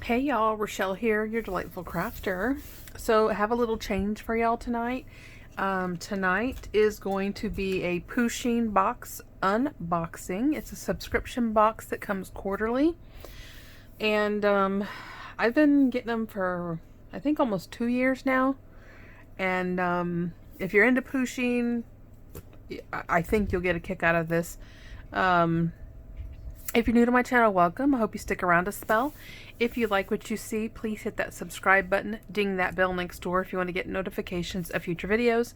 Hey y'all, Rochelle here, your delightful crafter. So I have a little change for y'all tonight. Tonight is going to be a Pusheen box unboxing. It's a subscription box that comes quarterly. And I've been getting them for, I think, almost 2 years now. And if you're into Pusheen, I think you'll get a kick out of this. If you're new to my channel, welcome. I hope you stick around a spell. If you like what you see, please hit that subscribe button, ding that bell next door if you want to get notifications of future videos.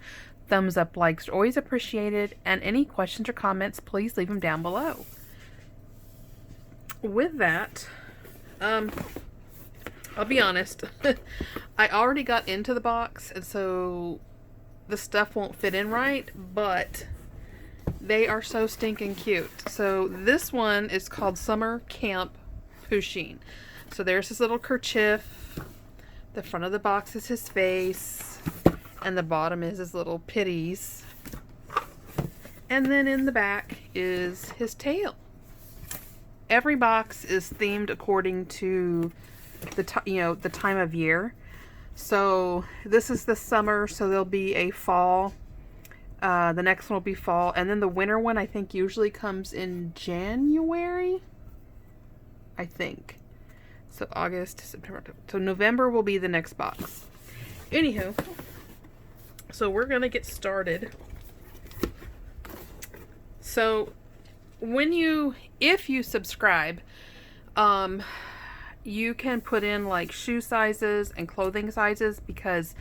Thumbs up, likes are always appreciated, and any questions or comments, please leave them down below. With that, I'll be honest, I already got into the box, and so the stuff won't fit in right, but they are so stinking cute. So this one is called Summer Camp Pusheen. So there's his little kerchief. The front of the box is his face. And the bottom is his little pitties. And then in the back is his tail. Every box is themed according to the time of year. So this is the summer, so there'll be a fall. The next one will be fall, and then the winter one I think usually comes in January, I think. So August, September, so November will be the next box. Anywho, so we're gonna get started. So if you subscribe, you can put in like shoe sizes and clothing sizes, because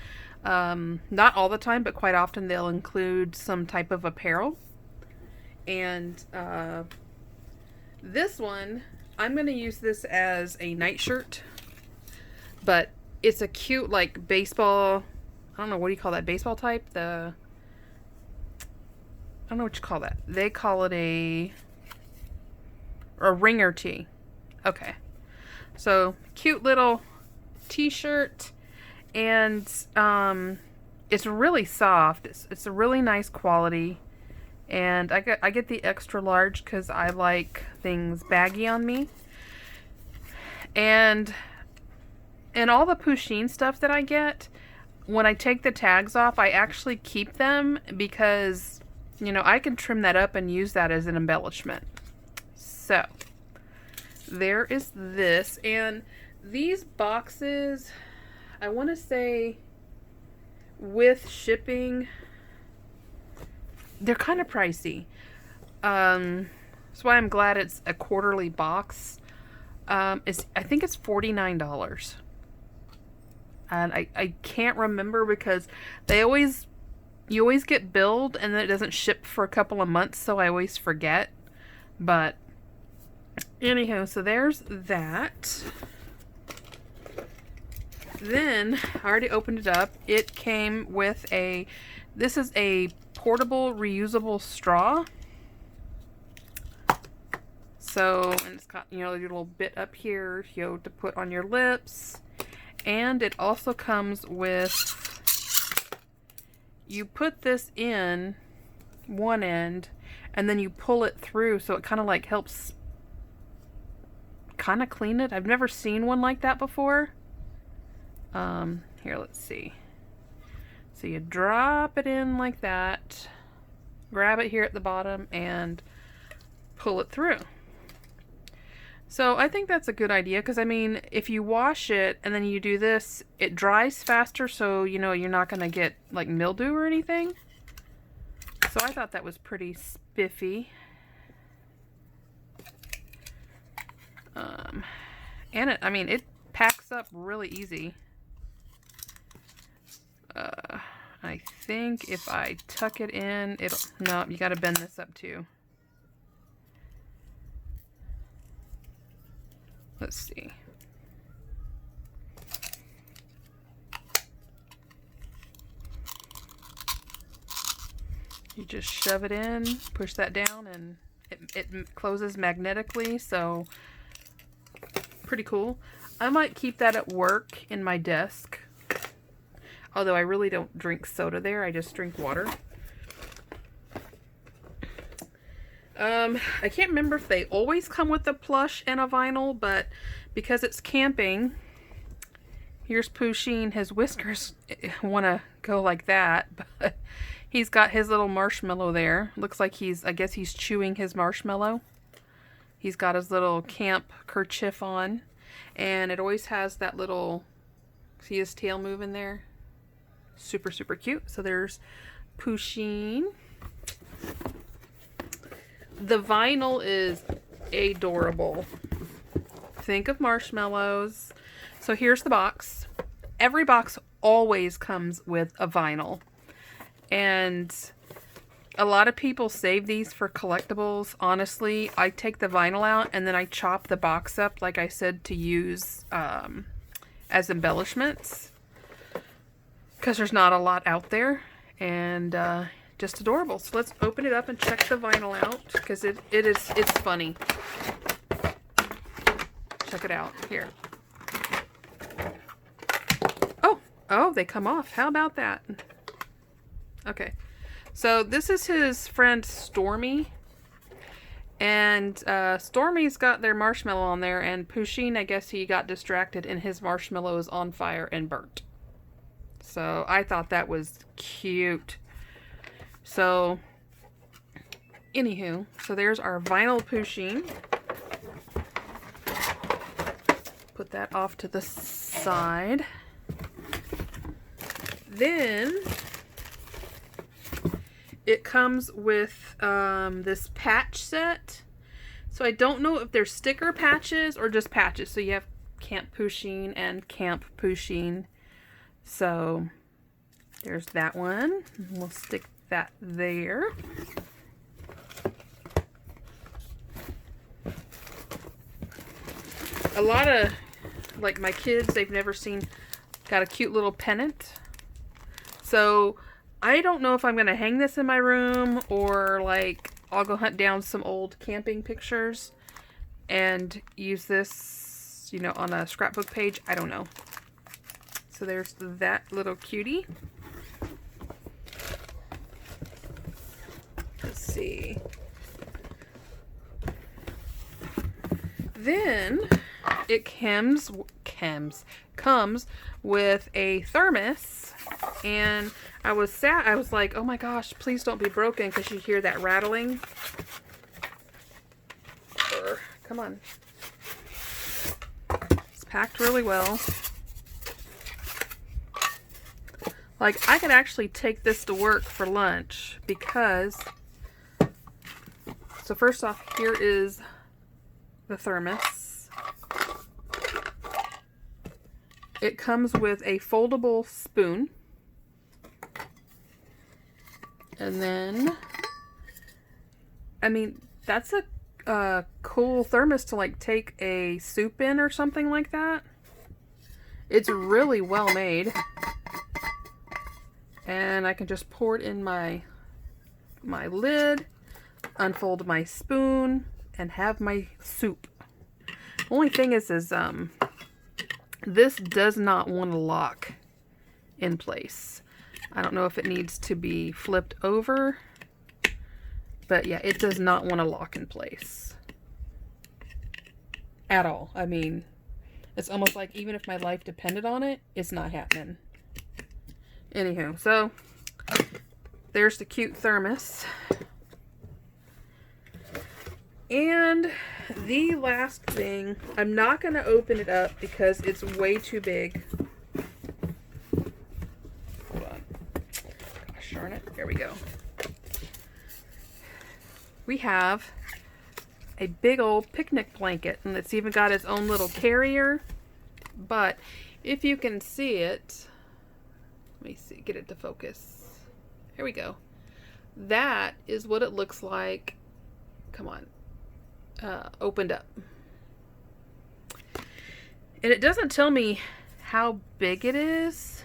not all the time, but quite often they'll include some type of apparel. And this one, I'm going to use this as a nightshirt, but it's a cute like baseball, I don't know, what do you call that, baseball type? I don't know what you call that. They call it a ringer tee. Okay. So cute little t-shirt. And it's really soft. It's a really nice quality, and I get the extra large because I like things baggy on me. And all the Pusheen stuff that I get, when I take the tags off, I actually keep them because, you know, I can trim that up and use that as an embellishment. So there is this, and these boxes, I want to say with shipping, they're kind of pricey. That's why I'm glad it's a quarterly box. I think it's $49. And I can't remember because you always get billed and then it doesn't ship for a couple of months, so I always forget. But anyhow, so there's that. Then, I already opened it up. It came with this is a portable reusable straw. So, and it's got, you know, a little bit up here, you know, to put on your lips. And it also comes with, you put this in one end, and then you pull it through, so it kind of like helps kind of clean it. I've never seen one like that before. Here, let's see. So you drop it in like that, grab it here at the bottom, and pull it through. So I think that's a good idea, because I mean, if you wash it and then you do this, it dries faster, so you know you're not going to get like mildew or anything. So I thought that was pretty spiffy. And it packs up really easy. I think if I tuck it in, no, you got to bend this up too. Let's see. You just shove it in, push that down, and it closes magnetically, so pretty cool. I might keep that at work in my desk. Although I really don't drink soda there, I just drink water. I can't remember if they always come with a plush and a vinyl, but because it's camping, here's Pusheen. His whiskers want to go like that, but he's got his little marshmallow there. Looks like I guess he's chewing his marshmallow. He's got his little camp kerchief on, and it always has that little, see his tail moving there? Super, super cute. So there's Pusheen. The vinyl is adorable. Think of marshmallows. So here's the box. Every box always comes with a vinyl. And a lot of people save these for collectibles. Honestly, I take the vinyl out and then I chop the box up, like I said, to use as embellishments. Because there's not a lot out there. And just adorable. So let's open it up and check the vinyl out, because it's funny. Check it out here. Oh, they come off. How about that? Okay, so this is his friend Stormy, and Stormy's got their marshmallow on there, and Pusheen, I guess he got distracted and his marshmallow is on fire and burnt. So I thought that was cute. So, anywho, so there's our vinyl Pusheen. Put that off to the side. Then, it comes with this patch set. So I don't know if they're sticker patches or just patches. So you have Camp Pusheen and Camp Pusheen. So, there's that one. We'll stick that there. A lot of, like my kids, they've never seen, got a cute little pennant. So I don't know if I'm going to hang this in my room, or like I'll go hunt down some old camping pictures and use this, you know, on a scrapbook page. I don't know. So there's that little cutie. Let's see. Then it comes with a thermos, and I was sad. I was like, oh my gosh, please don't be broken, because you hear that rattling. Come on. It's packed really well. Like, I could actually take this to work for lunch, because, so first off, here is the thermos. It comes with a foldable spoon. And then, I mean, that's a cool thermos to like take a soup in or something like that. It's really well made. And I can just pour it in my lid, unfold my spoon, and have my soup. Only thing is this does not want to lock in place. I don't know if it needs to be flipped over, but yeah, it does not want to lock in place at all. I mean, it's almost like even if my life depended on it, it's not happening. Anywho, so there's the cute thermos. And the last thing, I'm not going to open it up because it's way too big. Hold on. Gosh darn it. There we go. We have a big old picnic blanket, and it's even got its own little carrier. But if you can see it, let me see, get it to focus. Here we go. That is what it looks like. Come on. Opened up. And it doesn't tell me how big it is.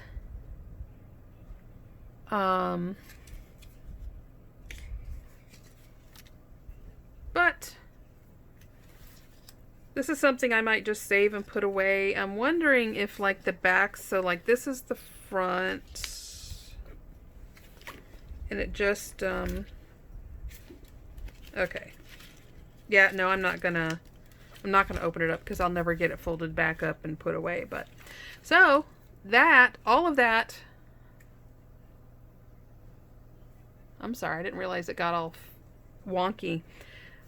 But this is something I might just save and put away. I'm wondering if like the back, so like this is the front, and it just okay. Yeah, no, I'm not gonna open it up because I'll never get it folded back up and put away. But so that, all of that, I'm sorry, I didn't realize it got all wonky.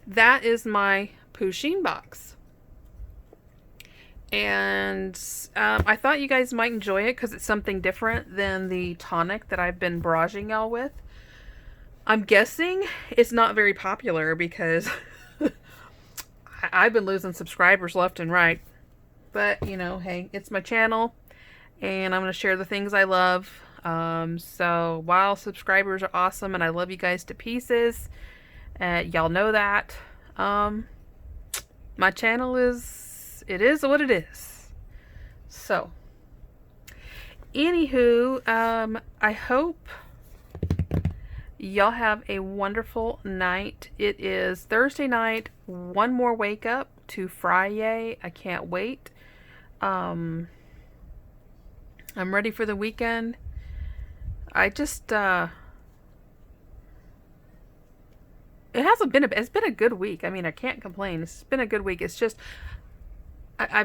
That is my Pusheen box. And I thought you guys might enjoy it because it's something different than the tonic that I've been barraging y'all with. I'm guessing it's not very popular because I've been losing subscribers left and right. But, you know, hey, it's my channel and I'm going to share the things I love. So while subscribers are awesome and I love you guys to pieces, y'all know that, my channel is what it is. So, anywho, I hope y'all have a wonderful night. It is Thursday night. One more wake up to Friday. I can't wait. I'm ready for the weekend. I just, it's been a good week. I mean, I can't complain. It's been a good week. It's just, I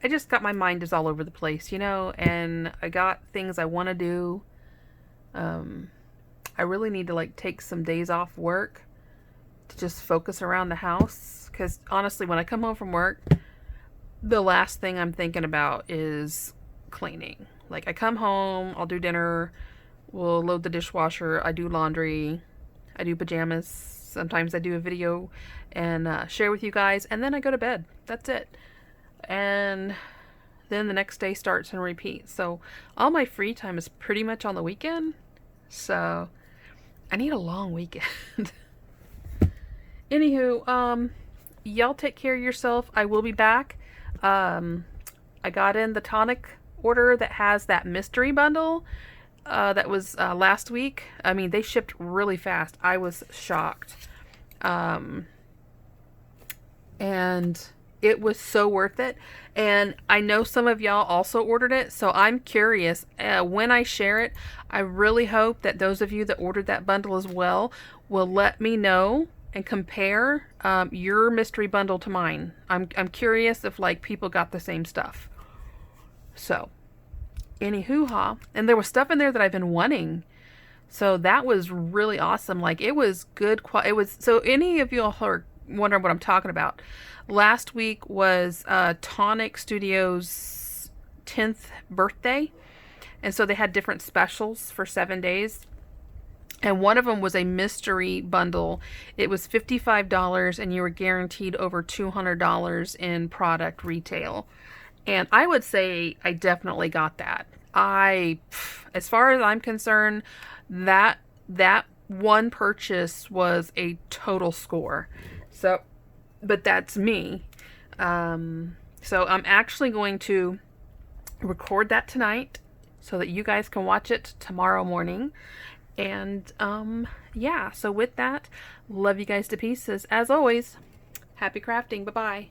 just got my mind is all over the place, you know, and I got things I want to do. I really need to like take some days off work to just focus around the house. Because honestly, when I come home from work, the last thing I'm thinking about is cleaning. Like I come home, I'll do dinner, we'll load the dishwasher, I do laundry, I do pajamas, sometimes I do a video and share with you guys, and then I go to bed. That's it. And then the next day starts and repeats. So all my free time is pretty much on the weekend. So I need a long weekend. Anywho, y'all take care of yourself. I will be back. I got in the tonic order that has that mystery bundle that was last week. I mean, they shipped really fast. I was shocked. And it was so worth it. And I know some of y'all also ordered it, so I'm curious. When I share it, I really hope that those of you that ordered that bundle as well will let me know and compare your mystery bundle to mine. I'm curious if like people got the same stuff. So, anywho-ha. And there was stuff in there that I've been wanting. So that was really awesome. Like it was good quality. It was, so any of you all are wondering what I'm talking about. Last week was Tonic Studios' 10th birthday. And so they had different specials for 7 days. And one of them was a mystery bundle. It was $55 and you were guaranteed over $200 in product retail. And I would say I definitely got that. As far as I'm concerned, that one purchase was a total score. So, but that's me. So I'm actually going to record that tonight so that you guys can watch it tomorrow morning. And yeah, so with that, love you guys to pieces. As always, happy crafting. Bye-bye.